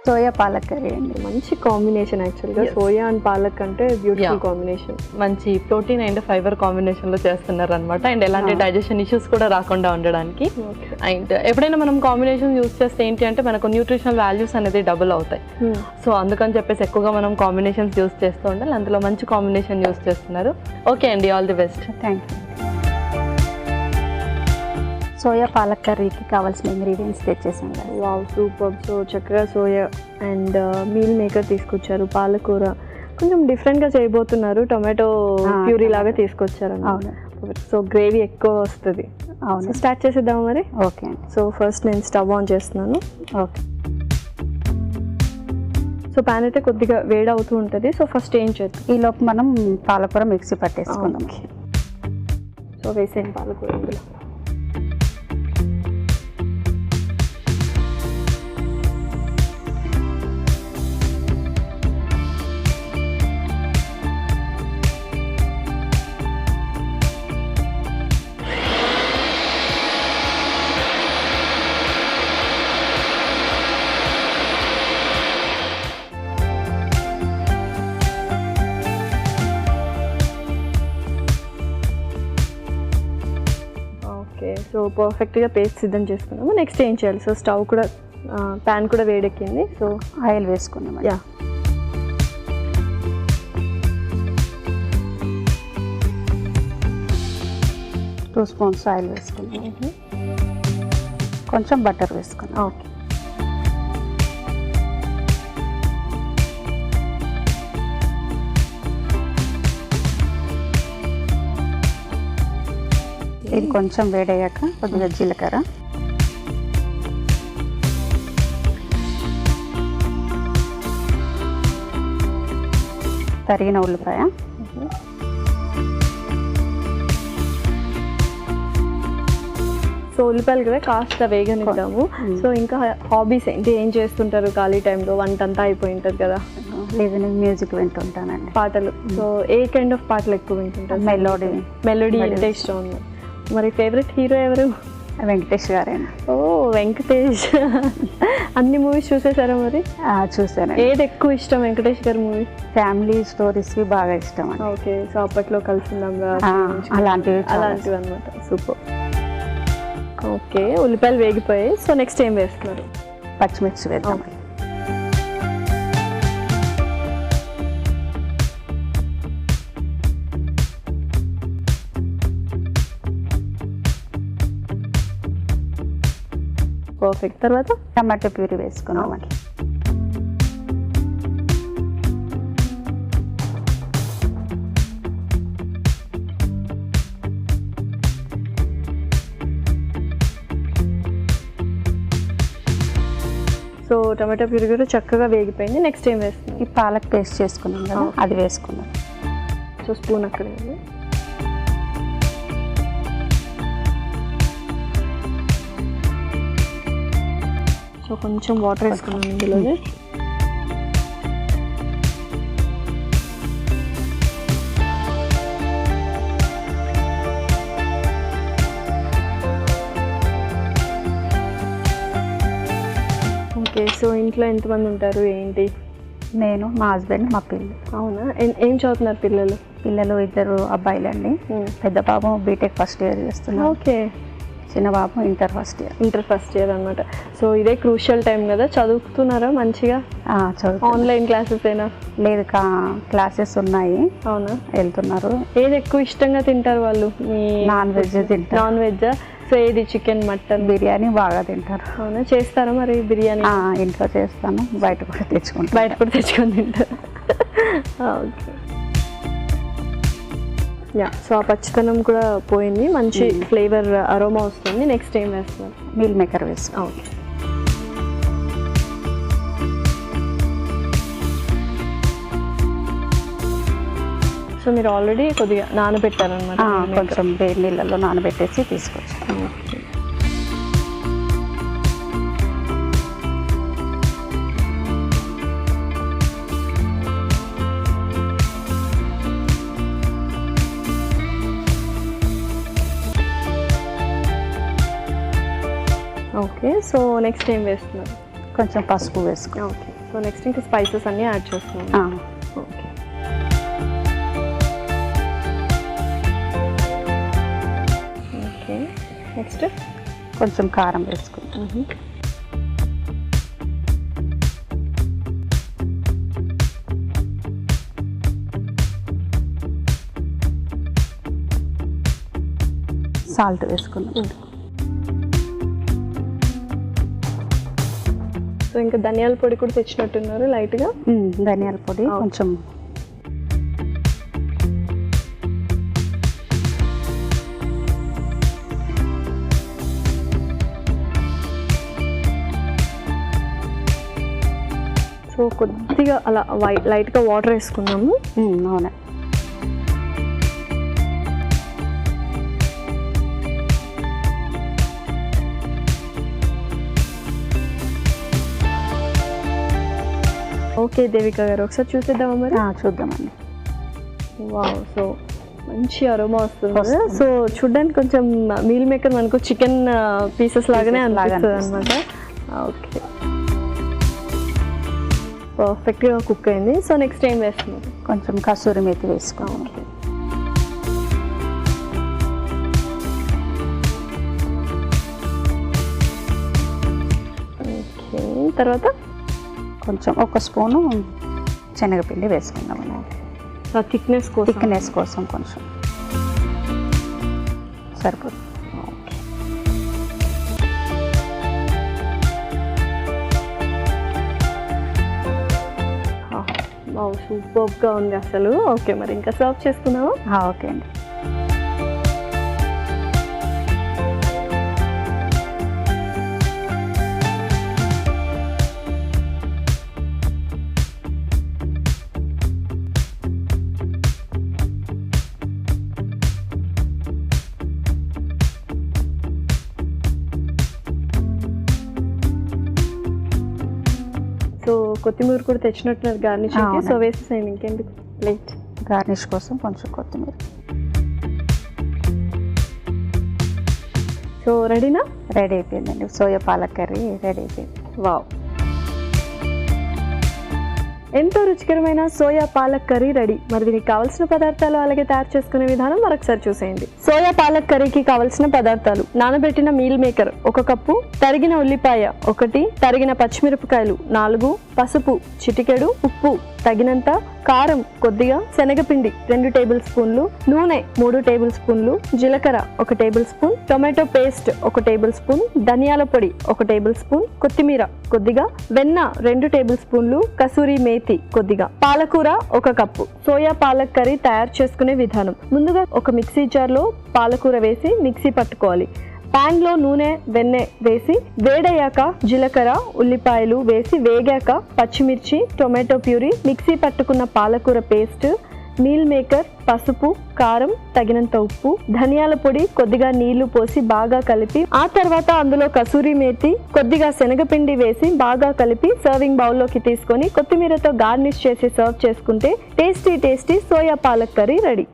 Soya palak curry అండి. మంచి combination యాక్చువల్గా. సోయా అండ్ పాలక్ అంటే బ్యూటిఫుల్ కాంబినేషన్. మంచి ప్రోటీన్ అండ్ ఫైబర్ కాంబినేషన్లో చేస్తున్నారు అనమాట. అండ్ ఎలాంటి డైజెషన్ ఇష్యూస్ కూడా రాకుండా ఉండడానికి. అండ్ ఎప్పుడైనా మనం కాంబినేషన్ యూస్ చేస్తే ఏంటి అంటే మనకు న్యూట్రిషనల్ వాల్యూస్ అనేది డబుల్ అవుతాయి. సో అందుకని చెప్పేసి ఎక్కువగా మనం కాంబినేషన్స్ యూస్ చేస్తూ ఉండాలి. అందులో మంచి కాంబినేషన్ యూస్ చేస్తున్నారు. ఓకే అండి, all the best. Thank you. Soya palak కర్రీకి కావాల్సిన ఇంగ్రీడియంట్స్ తెచ్చేసాం కదా. Wow, super. సో చక్కగా సోయా అండ్ మీల్ మేకర్ తీసుకొచ్చారు, పాలకూర కొంచెం డిఫరెంట్గా చేయబోతున్నారు, టొమాటో ప్యూరీ లాగా తీసుకొచ్చారు. అవును. సో గ్రేవీ ఎక్కువ వస్తుంది. అవును, స్టార్ట్ చేసేద్దాం మరి. ఓకే అండి. సో ఫస్ట్ నేను స్టవ్ ఆన్ చేస్తున్నాను. ఓకే. సో ప్యాన్ అయితే కొద్దిగా వేడి అవుతూ ఉంటుంది. సో ఫస్ట్ ఏం చేద్దాం, ఈలోపు మనం పాలకూర మిక్సీ పట్టేసుకుందాం. సో వేసేయండి పాలకూర ఇందులో. సో పర్ఫెక్ట్గా పేస్ట్ సిద్ధం చేసుకున్నాము. నెక్స్ట్ ఏం చేయాలి? సో స్టవ్ కూడా ప్యాన్ కూడా వేడెక్కింది. సో ఆయిల్ వేసుకున్నాము. యా, టూ స్పూన్స్ ఆయిల్ వేసుకున్నాము. కొంచెం బటర్ వేసుకున్నాం. ఓకే. ఇది కొంచెం వేడయ్యాక కొద్దిగా జీలకర్ర, తరిగిన ఉల్లిపాయ, సో ఉల్లిపాయలు కదా కాస్త వేగనిద్దాము. సో ఇంకా హాబీస్ ఏంటి, ఏం చేస్తుంటారు ఖాళీ టైంలో? వంట అంతా అయిపోయి ఉంటుంది కదా. లేదు, నేను మ్యూజిక్ వింటుంటానండి, పాటలు. సో ఏ కైండ్ ఆఫ్ పాటలు ఎక్కువ వింటుంటారు? మెలోడీ అంటే ఇష్టం ఉంది. మరి ఫేవరెట్ హీరో ఎవరు? వెంకటేష్ గారేండి. ఓ వెంకటేష్. అన్ని మూవీస్ చూసేసారా మరి? చూసాను. ఏది ఎక్కువ ఇష్టం వెంకటేష్ గారి మూవీ? ఫ్యామిలీ స్టోరీస్వి బాగా ఇష్టం అండి. ఓకే. సో అప్పట్లో కలిసిందాం అలాంటివి అనమాట. సూపర్. ఓకే, ఉల్లిపాయలు వేగిపోయాయి. సో నెక్స్ట్ ఏం వేస్తున్నారు? పచ్చిమిర్చి వేద్దాం. పర్ఫెక్ట్. తర్వాత టమాటో ప్యూరీ వేసుకున్నాం. సో టమాటో ప్యూరీ కూడా చక్కగా వేగిపోయింది. నెక్స్ట్ ఏం వేస్తున్నాం? ఈ పాలక్ పేస్ట్ చేసుకున్నాం కదా, అది వేసుకున్నాం. సో స్పూన్ అక్కడ. సో కొంచెం వాటర్ వేసుకున్నాం ఇందులోనే. ఓకే. సో ఇంట్లో ఎంతమంది ఉంటారు ఏంటి? నేను, మా హస్బెండ్, మా పిల్లలు. అవునా? ఏం చదువుతున్నారు పిల్లలు? పిల్లలు ఇద్దరు అబ్బాయిలండి. పెద్ద బాబు బీటెక్ ఫస్ట్ ఇయర్ చేస్తున్నారు. ఓకే. చిన్న బాబు ఇంటర్ ఫస్ట్ ఇయర్ అనమాట. సో ఇదే క్రూషియల్ టైం కదా, చదువుతున్నారా మంచిగా? ఆన్లైన్ క్లాసెస్ అయినా? లేదు, క్లాసెస్ ఉన్నాయి. అవునా? వెళ్తున్నారు. ఏది ఎక్కువ ఇష్టంగా తింటారు వాళ్ళు? నాన్ వెజ్ తింటారు. Non veg. సో ఏది చికెన్, మటన్? బిర్యానీ బాగా తింటారు. అవునా? చేస్తారా మరి బిర్యానీ? ఇంట్లో చేస్తాను, బయట కూడా తెచ్చుకొని తింటారు. ఓకే. యా. సో ఆ పచ్చితనం కూడా పోయింది, మంచి ఫ్లేవర్ అరోమా వస్తుంది. నెక్స్ట్ ఏం వేస్తున్నారు? మీల్ మేకర్ వేస్తాం. ఓకే. సో మీరు ఆల్రెడీ కొద్దిగా నానబెట్టారనమాట? కొంచెం వేడి నీళ్ళలో నానబెట్టేసి తీసుకొచ్చాను. ఓకే. సో నెక్స్ట్ ఏం వేస్తున్నారు? కొంచెం పసుపు వేసుకున్నాం. ఓకే. సో నెక్స్ట్ ఇంకా స్పైసెస్ అన్నీ యాడ్ చేస్తున్నాను. ఓకే. ఓకే, నెక్స్ట్ కొంచెం కారం వేసుకుంటాం. సాల్ట్ వేసుకున్నాం. సో ఇంకా ధనియాల పొడి కూడా తెచ్చినట్టున్నారు లైట్గా. ధనియాల పొడి కొంచెం. సో కొద్దిగా అలా లైట్గా వాటర్ వేసుకున్నాము. అవునా. ఓకే దేవిక గారు, ఒకసారి చూసేద్దామా మరి? చూద్దామండి. వావ్, సో మంచి అరోమా వస్తుంది కదా. సో చూడ్డానికి కొంచెం మీల్ మేకర్ మనకు చికెన్ పీసెస్ లాగానే అనిపిస్తుంది అనమాట. ఓకే, పర్ఫెక్ట్గా కుక్ అయింది. సో నెక్స్ట్ ఏం వేస్తున్నారు? కొంచెం కసూరి మేతి వేసుకోవాలి. ఓకే, తర్వాత కొంచెం 1 స్పూను శనగపిండి వేసుకుందాం. థిక్నెస్ కోసం కొంచెం సరిపోతుంది. సూపర్గా ఉంది అసలు. ఓకే, మరి ఇంకా సర్వ్ చేసుకున్నావా? ఓకే అండి. సో కొత్తిమీర కూడా తెచ్చినట్టున్నారు గార్నిష్. సో వేసేసేయండి, ఇంకెందుకు ప్లేట్. గార్నిష్ కోసం కొంచెం కొత్తిమీర. సో రెడీనా? రెడీ అయిపోయిందండి. సోయా పాలక్ కర్రీ రెడీ అయిపోయింది. వావ్, ఎంతో రుచికరమైన సోయా పాలక్ కర్రీ రెడీ. మరి దీనికి కావాల్సిన పదార్థాలు అలాగే తయారు చేసుకునే విధానం మరొకసారి చూసేయండి. సోయా పాలక్ కర్రీకి కావాల్సిన పదార్థాలు: నానబెట్టిన మీల్ మేకర్ 1 కప్పు, తరిగిన ఉల్లిపాయ 1, తరిగిన పచ్చిమిరపకాయలు 4, పసుపు చిటికెడు, ఉప్పు తగినంత, కారం కొద్దిగా, శనగపిండి 2 టేబుల్ స్పూన్లు, నూనె 3 టేబుల్ స్పూన్లు, జీలకర్ర 1 table spoon, tomato paste 1 table spoon, ధనియాల పొడి 1 టేబుల్ స్పూన్, కొత్తిమీర కొద్దిగా, వెన్న 2 టేబుల్ స్పూన్లు, కసూరి మేతి కొద్దిగా, పాలకూర 1 కప్పు. సోయా పాలక్ కర్రీ తయారు చేసుకునే విధానం: ముందుగా ఒక మిక్సీ జార్లో పాలకూర వేసి మిక్సీ పట్టుకోవాలి. ప్యాన్లో నూనె, వెన్నె వేసి వేడయ్యాక జీలకర్ర, ఉల్లిపాయలు వేసి వేగాక పచ్చిమిర్చి, టొమాటో ప్యూరీ, మిక్సీ పట్టుకున్న పాలకూర పేస్ట్, మీల్ మేకర్, పసుపు, కారం తగినంత ఉప్పు, ధనియాల పొడి కొద్దిగా నీళ్లు పోసి బాగా కలిపి ఆ తర్వాత అందులో కసూరి మేతి, కొద్దిగా శనగపిండి వేసి బాగా కలిపి సర్వింగ్ బౌల్లోకి తీసుకొని కొత్తిమీరతో గార్నిష్ చేసి సర్వ్ చేసుకుంటే tasty soya palak curry ready.